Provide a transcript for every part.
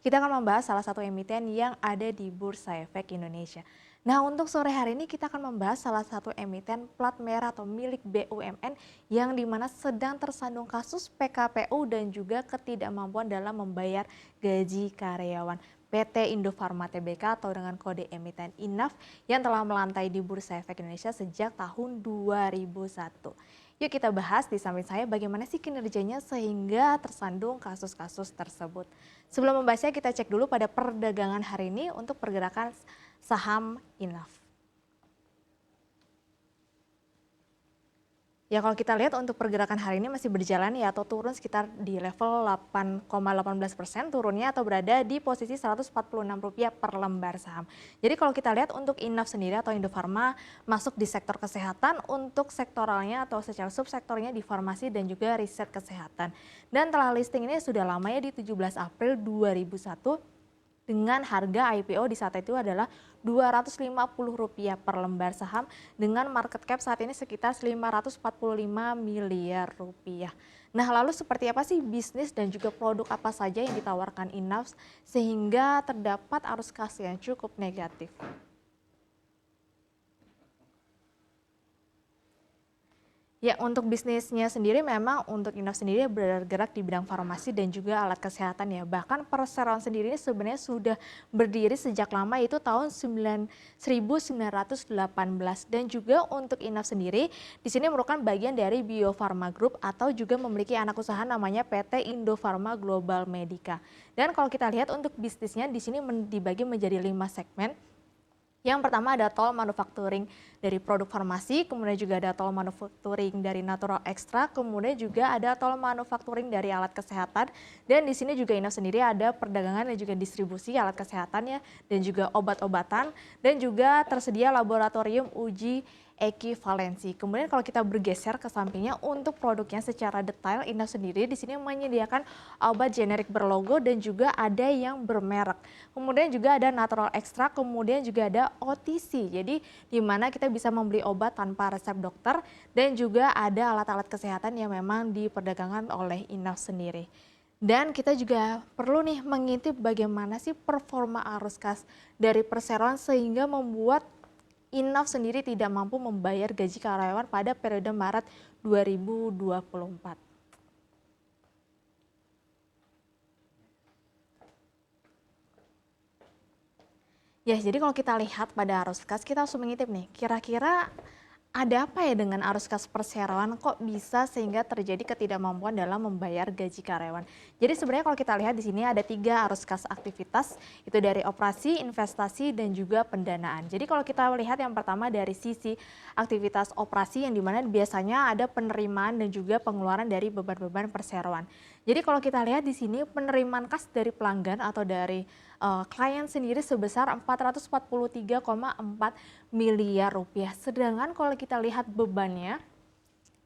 kita akan membahas salah satu emiten yang ada di Bursa Efek Indonesia. Nah, untuk sore hari ini kita akan membahas salah satu emiten plat merah atau milik BUMN yang dimana sedang tersandung kasus PKPU dan juga ketidakmampuan dalam membayar gaji karyawan. PT Indofarma Tbk atau dengan kode emiten INAF yang telah melantai di Bursa Efek Indonesia sejak tahun 2001. Yuk kita bahas di samping saya bagaimana sih kinerjanya sehingga tersandung kasus-kasus tersebut. Sebelum membahasnya kita cek dulu pada perdagangan hari ini untuk pergerakan saham INAF. Ya kalau kita lihat untuk pergerakan hari ini masih berjalan ya atau turun sekitar di level 8,18% turunnya atau berada di posisi Rp146 per lembar saham. Jadi kalau kita lihat untuk INAF sendiri atau Indofarma masuk di sektor kesehatan untuk sektoralnya atau secara subsektornya di farmasi dan juga riset kesehatan. Dan telah listing ini sudah lama ya di 17 April 2001. Dengan harga IPO di saat itu adalah Rp250 per lembar saham dengan market cap saat ini sekitar Rp545 miliar. Nah lalu seperti apa sih bisnis dan juga produk apa saja yang ditawarkan INAF sehingga terdapat arus kas yang cukup negatif? Ya, untuk bisnisnya sendiri memang untuk INAF sendiri bergerak di bidang farmasi dan juga alat kesehatan ya. Bahkan perseroan sendiri ini sebenarnya sudah berdiri sejak lama yaitu tahun 1918 dan juga untuk INAF sendiri di sini merupakan bagian dari Bio Farma Group atau juga memiliki anak usaha namanya PT Indofarma Global Medica. Dan kalau kita lihat untuk bisnisnya di sini dibagi menjadi 5 segmen. Yang pertama ada tol manufacturing dari produk farmasi, kemudian juga ada tol manufacturing dari natural extra, kemudian juga ada tol manufacturing dari alat kesehatan. Dan di sini juga INAF sendiri ada perdagangan dan juga distribusi alat kesehatannya dan juga obat-obatan dan juga tersedia laboratorium uji ekivalensi. Kemudian kalau kita bergeser ke sampingnya untuk produknya secara detail INAF sendiri di sini menyediakan obat generik berlogo dan juga ada yang bermerek. Kemudian juga ada natural extra, kemudian juga ada OTC. Jadi di mana kita bisa membeli obat tanpa resep dokter dan juga ada alat-alat kesehatan yang memang diperdagangkan oleh INAF sendiri. Dan kita juga perlu nih mengintip bagaimana sih performa arus kas dari perseroan sehingga membuat INAF sendiri tidak mampu membayar gaji karyawan pada periode Maret 2024. Ya, jadi kalau kita lihat pada arus kas, kita langsung mengintip nih, kira-kira ada apa ya dengan arus kas perseroan kok bisa sehingga terjadi ketidakmampuan dalam membayar gaji karyawan. Jadi sebenarnya kalau kita lihat di sini ada 3 arus kas aktivitas, itu dari operasi, investasi, dan juga pendanaan. Jadi kalau kita lihat yang pertama dari sisi aktivitas operasi yang dimana biasanya ada penerimaan dan juga pengeluaran dari beban-beban perseroan. Jadi kalau kita lihat di sini penerimaan kas dari pelanggan atau dari klien sendiri sebesar Rp443,4 miliar. Sedangkan kalau kita lihat bebannya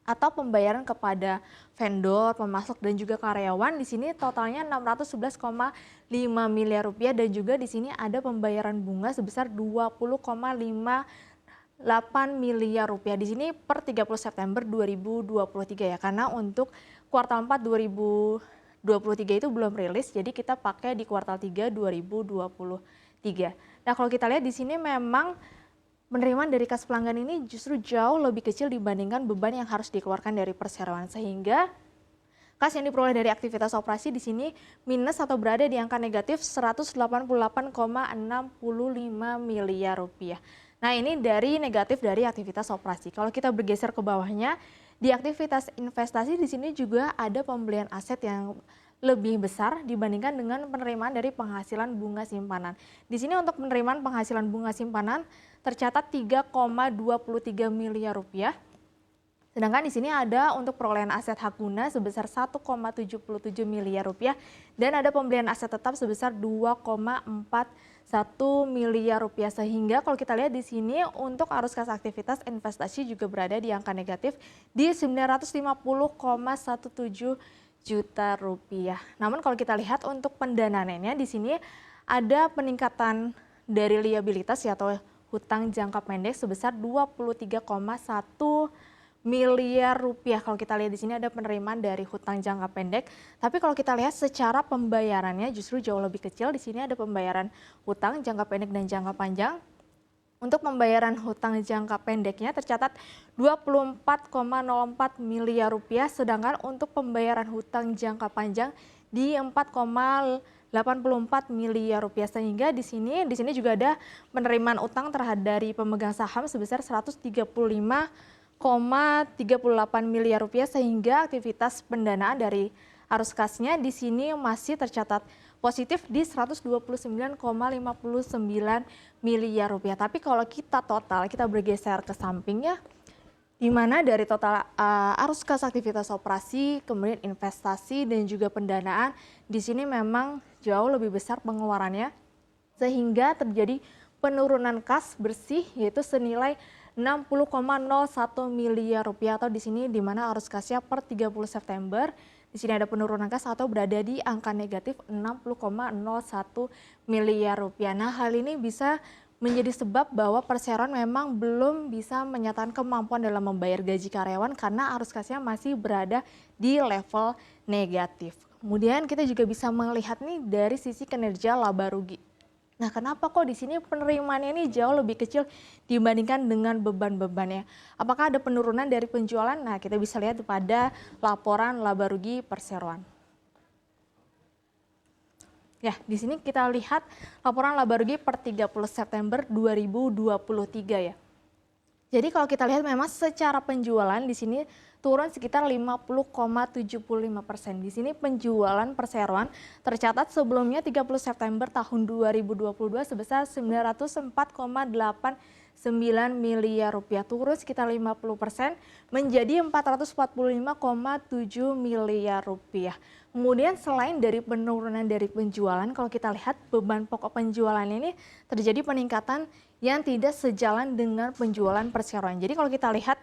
atau pembayaran kepada vendor, pemasok dan juga karyawan di sini totalnya Rp611,5 miliar dan juga di sini ada pembayaran bunga sebesar Rp20,58 miliar. Di sini per 30 September 2023 ya, karena untuk kuartal 4 2023 itu belum rilis, jadi kita pakai di kuartal 3 2023. Nah, kalau kita lihat di sini memang penerimaan dari kas pelanggan ini justru jauh lebih kecil dibandingkan beban yang harus dikeluarkan dari perseroan, sehingga kas yang diperoleh dari aktivitas operasi di sini minus atau berada di angka negatif Rp188,65 miliar. Nah, ini dari negatif dari aktivitas operasi. Kalau kita bergeser ke bawahnya, di aktivitas investasi di sini juga ada pembelian aset yang lebih besar dibandingkan dengan penerimaan dari penghasilan bunga simpanan. Di sini untuk penerimaan penghasilan bunga simpanan tercatat Rp3,23 miliar. Sedangkan di sini ada untuk perolehan aset hak guna sebesar Rp1,77 miliar dan ada pembelian aset tetap sebesar Rp2,41 miliar. Sehingga kalau kita lihat di sini untuk arus kas aktivitas investasi juga berada di angka negatif di Rp950,17 juta. Namun kalau kita lihat untuk pendanaannya di sini ada peningkatan dari liabilitas ya, atau hutang jangka pendek sebesar 23,1 miliar rupiah. Kalau kita lihat di sini ada penerimaan dari hutang jangka pendek, tapi kalau kita lihat secara pembayarannya justru jauh lebih kecil. Di sini ada pembayaran hutang jangka pendek dan jangka panjang. Untuk pembayaran hutang jangka pendeknya tercatat 24,04 miliar rupiah, sedangkan untuk pembayaran hutang jangka panjang di 4,84 miliar rupiah, sehingga di sini juga ada penerimaan utang terhadap dari pemegang saham sebesar 135,38 miliar rupiah, sehingga aktivitas pendanaan dari arus kasnya di sini masih tercatat positif di 129,59 miliar rupiah. Tapi kalau kita bergeser ke sampingnya, di mana dari total arus kas aktivitas operasi, kemudian investasi dan juga pendanaan, di sini memang jauh lebih besar pengeluarannya, sehingga terjadi penurunan kas bersih yaitu senilai 60,01 miliar rupiah, atau di sini di mana arus kasnya per 30 September di sini ada penurunan kas atau berada di angka negatif 60,01 miliar rupiah. Nah, hal ini bisa menjadi sebab bahwa perseroan memang belum bisa menyatakan kemampuan dalam membayar gaji karyawan karena arus kasnya masih berada di level negatif. Kemudian kita juga bisa melihat nih dari sisi kinerja laba rugi. Nah, kenapa kok di sini penerimaannya ini jauh lebih kecil dibandingkan dengan beban-bebannya? Apakah ada penurunan dari penjualan? Nah, kita bisa lihat pada laporan laba rugi perseroan. Ya, di sini kita lihat laporan laba rugi per 30 September 2023 ya. Jadi kalau kita lihat memang secara penjualan di sini turun sekitar 50,75%. Di sini penjualan perseroan tercatat sebelumnya 30 September tahun 2022 sebesar 904,89 miliar rupiah, turun sekitar 50% menjadi 445,7 miliar rupiah. Kemudian selain dari penurunan dari penjualan, kalau kita lihat beban pokok penjualan ini terjadi peningkatan yang tidak sejalan dengan penjualan perseroan. Jadi kalau kita lihat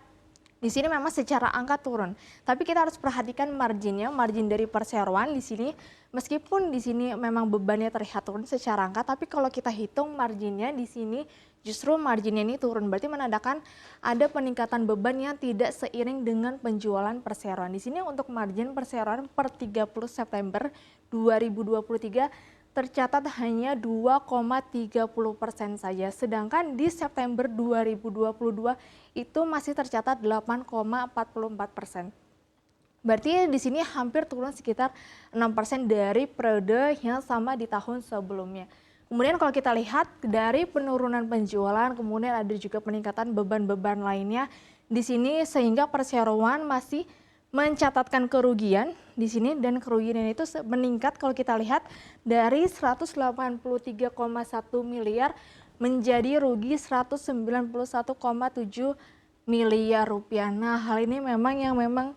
di sini memang secara angka turun, tapi kita harus perhatikan marginnya, margin dari perseroan di sini meskipun di sini memang bebannya terlihat turun secara angka, tapi kalau kita hitung marginnya di sini justru marginnya ini turun, berarti menandakan ada peningkatan beban yang tidak seiring dengan penjualan perseroan. Di sini untuk margin perseroan per 30 September 2023 tercatat hanya 2,30% saja, sedangkan di September 2022 itu masih tercatat 8,44%. Berarti di sini hampir turun sekitar 6% dari periode yang sama di tahun sebelumnya. Kemudian kalau kita lihat dari penurunan penjualan, kemudian ada juga peningkatan beban-beban lainnya di sini sehingga perseroan masih mencatatkan kerugian di sini, dan kerugian itu meningkat kalau kita lihat dari 183,1 miliar menjadi rugi 191,7 miliar rupiah. Nah, hal ini memang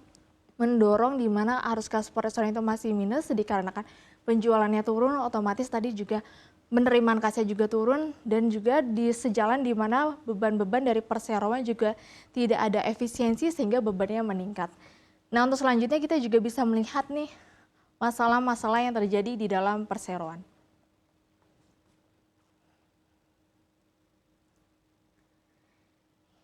mendorong di mana arus kas perseroan itu masih minus dikarenakan penjualannya turun, otomatis tadi juga penerimaan kasnya juga turun, dan juga di sejalan di mana beban-beban dari perseroan juga tidak ada efisiensi sehingga bebannya meningkat. Nah, untuk selanjutnya kita juga bisa melihat nih masalah-masalah yang terjadi di dalam perseroan.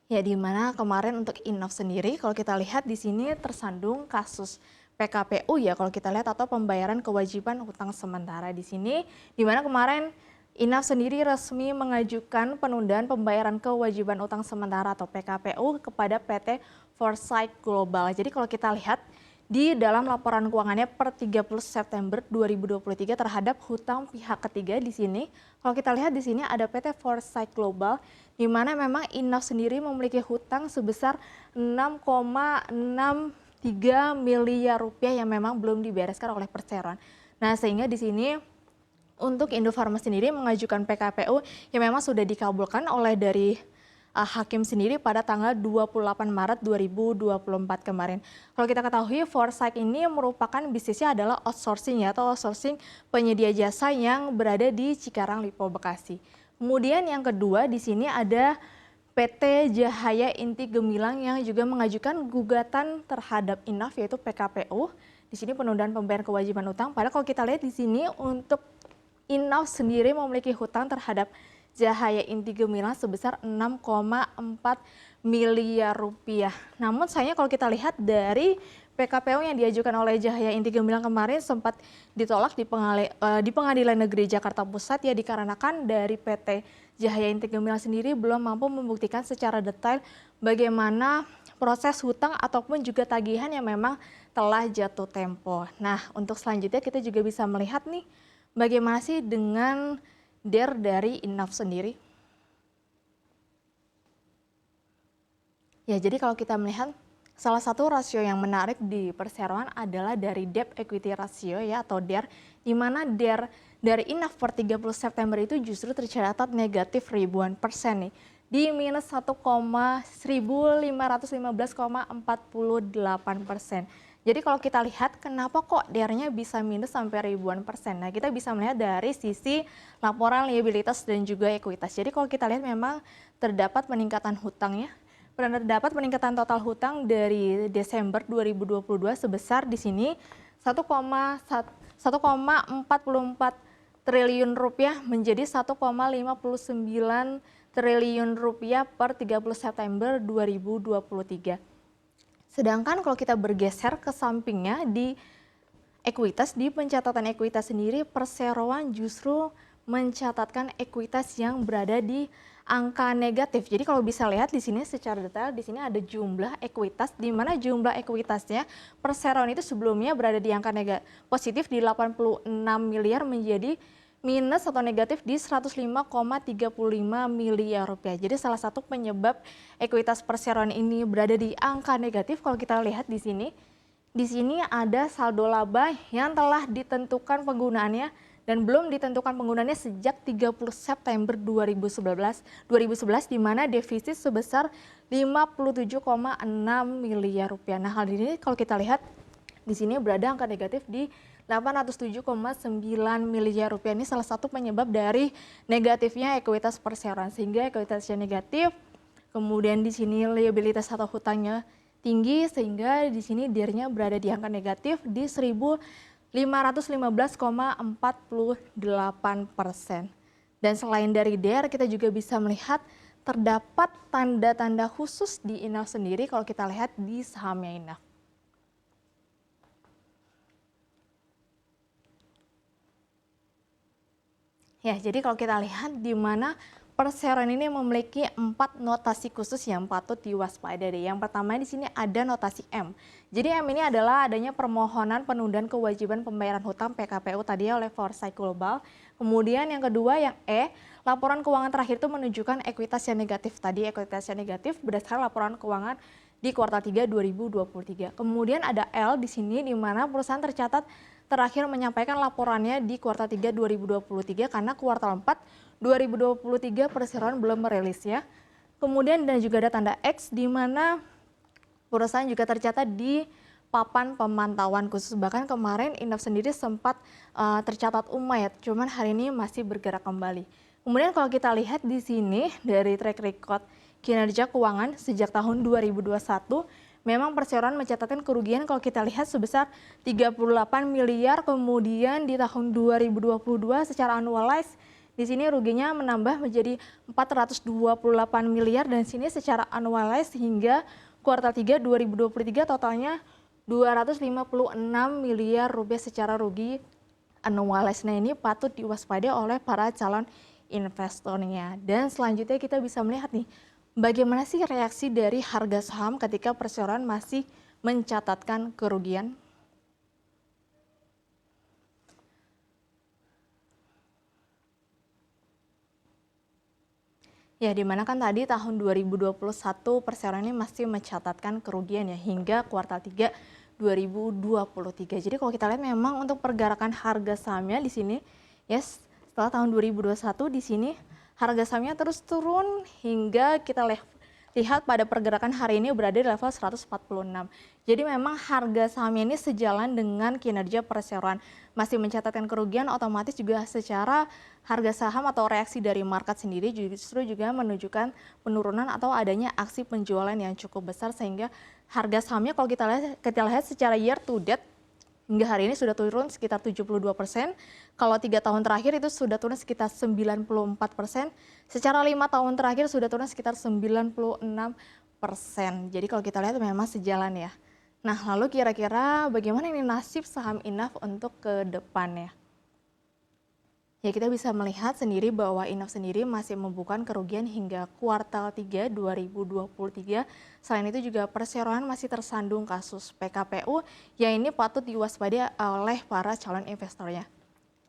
Ya, di mana kemarin untuk Innov sendiri kalau kita lihat di sini tersandung kasus PKPU ya kalau kita lihat, atau pembayaran kewajiban hutang sementara di sini, di mana kemarin Innov sendiri resmi mengajukan penundaan pembayaran kewajiban utang sementara atau PKPU kepada PT Foresight Global. Jadi kalau kita lihat di dalam laporan keuangannya per 30 September 2023 terhadap hutang pihak ketiga di sini, kalau kita lihat di sini ada PT Foresight Global, di mana memang Innov sendiri memiliki hutang sebesar 6,63 miliar rupiah yang memang belum dibereskan oleh perseroan. Nah, sehingga di sini untuk Indofarma sendiri mengajukan PKPU yang memang sudah dikabulkan oleh dari hakim sendiri pada tanggal 28 Maret 2024 kemarin. Kalau kita ketahui, Foresight ini merupakan bisnisnya adalah outsourcing ya, atau outsourcing penyedia jasa yang berada di Cikarang, Lipo, Bekasi. Kemudian yang kedua di sini ada PT Jahaya Inti Gemilang yang juga mengajukan gugatan terhadap Innov yaitu PKPU. Di sini penundaan pembayaran kewajiban utang. Padahal kalau kita lihat di sini untuk Innov sendiri memiliki hutang terhadap Cahaya Inti Gemilang sebesar 6,4 miliar rupiah. Namun sayangnya kalau kita lihat dari PKPU yang diajukan oleh Cahaya Inti Gemilang kemarin sempat ditolak di Pengadilan Negeri Jakarta Pusat ya, dikarenakan dari PT Cahaya Inti Gemilang sendiri belum mampu membuktikan secara detail bagaimana proses hutang ataupun juga tagihan yang memang telah jatuh tempo. Nah, untuk selanjutnya kita juga bisa melihat nih bagaimana sih dengan DER dari Inaf sendiri. Ya, jadi kalau kita melihat salah satu rasio yang menarik di perseroan adalah dari debt equity ratio ya atau DER, di mana DER dari Inaf per 30 September itu justru tercatat negatif ribuan persen nih, di minus 1,1515,48%. Jadi kalau kita lihat kenapa kok DER-nya bisa minus sampai ribuan persen. Nah, kita bisa melihat dari sisi laporan liabilitas dan juga ekuitas. Jadi kalau kita lihat memang terdapat peningkatan hutang ya. Terdapat peningkatan total hutang dari Desember 2022 sebesar di sini 1,44 triliun rupiah menjadi 1,59 triliun rupiah per 30 September 2023. Sedangkan kalau kita bergeser ke sampingnya di ekuitas, di pencatatan ekuitas sendiri perseroan justru mencatatkan ekuitas yang berada di angka negatif. Jadi kalau bisa lihat di sini secara detail, di sini ada jumlah ekuitas, di mana jumlah ekuitasnya perseroan itu sebelumnya berada di angka positif di 86 miliar menjadi minus atau negatif di 105,35 miliar rupiah. Jadi salah satu penyebab ekuitas perseroan ini berada di angka negatif kalau kita lihat di sini ada saldo laba yang telah ditentukan penggunaannya dan belum ditentukan penggunaannya sejak 30 September 2011 di mana defisit sebesar 57,6 miliar rupiah. Nah, hal ini kalau kita lihat di sini berada angka negatif di 807,9 miliar rupiah. Ini salah satu penyebab dari negatifnya ekuitas perseroan, sehingga ekuitasnya negatif. Kemudian di sini liabilitas atau hutangnya tinggi sehingga di sini DER-nya berada di angka negatif di 1.515,48%. Dan selain dari DER, kita juga bisa melihat terdapat tanda-tanda khusus di Inaf sendiri kalau kita lihat di sahamnya Inaf. Ya, jadi kalau kita lihat di mana perseroan ini memiliki 4 notasi khusus yang patut diwaspadai. Yang pertama di sini ada notasi M. Jadi M ini adalah adanya permohonan penundaan kewajiban pembayaran hutang PKPU tadi oleh Foresight Global. Kemudian yang kedua yang E, laporan keuangan terakhir itu menunjukkan ekuitas yang negatif. Tadi ekuitas yang negatif berdasarkan laporan keuangan di kuartal 3 2023. Kemudian ada L di sini di mana perusahaan tercatat terakhir menyampaikan laporannya di kuartal 3 2023 karena kuartal 4 2023 perseroan belum merilis ya. Kemudian dan juga ada tanda X di mana perusahaan juga tercatat di papan pemantauan khusus. Bahkan kemarin Inaf sendiri sempat tercatat ya, cuman hari ini masih bergerak kembali. Kemudian kalau kita lihat di sini dari track record kinerja keuangan sejak tahun 2021, memang perseroan mencatatkan kerugian kalau kita lihat sebesar 38 miliar, kemudian di tahun 2022 secara annualized di sini ruginya menambah menjadi 428 miliar dan sini secara annualized hingga kuartal 3 2023 totalnya 256 miliar rupiah secara rugi annualized. Nah, ini patut diwaspadai oleh para calon investornya. Dan selanjutnya kita bisa melihat nih bagaimana sih reaksi dari harga saham ketika perseroan masih mencatatkan kerugian? Ya, dimana kan tadi tahun 2021 perseroan ini masih mencatatkan kerugian ya hingga kuartal 3 2023. Jadi kalau kita lihat memang untuk pergerakan harga sahamnya di sini yes, setelah tahun 2021 di sini harga sahamnya terus turun hingga kita lihat pada pergerakan hari ini berada di level 146. Jadi memang harga sahamnya ini sejalan dengan kinerja perseroan. Masih mencatatkan kerugian, otomatis juga secara harga saham atau reaksi dari market sendiri justru juga menunjukkan penurunan atau adanya aksi penjualan yang cukup besar sehingga harga sahamnya kalau kita lihat secara year to date hingga hari ini sudah turun sekitar 72%. Kalau 3 tahun terakhir itu sudah turun sekitar 94%. Secara 5 tahun terakhir sudah turun sekitar 96%. Jadi kalau kita lihat memang sejalan ya. Nah, lalu kira-kira bagaimana ini nasib saham Inaf untuk ke depannya? Ya, kita bisa melihat sendiri bahwa Inaf sendiri masih membukukan kerugian hingga kuartal 3 2023. Selain itu juga perseroan masih tersandung kasus PKPU yang ini patut diwaspadai oleh para calon investornya.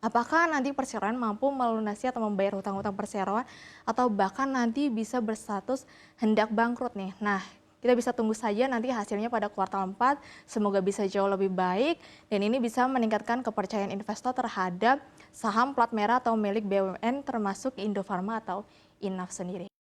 Apakah nanti perseroan mampu melunasi atau membayar hutang-hutang perseroan atau bahkan nanti bisa berstatus hendak bangkrut nih. Nah, kita bisa tunggu saja nanti hasilnya pada kuartal 4, semoga bisa jauh lebih baik dan ini bisa meningkatkan kepercayaan investor terhadap saham plat merah atau milik BUMN termasuk Indofarma atau Inaf sendiri.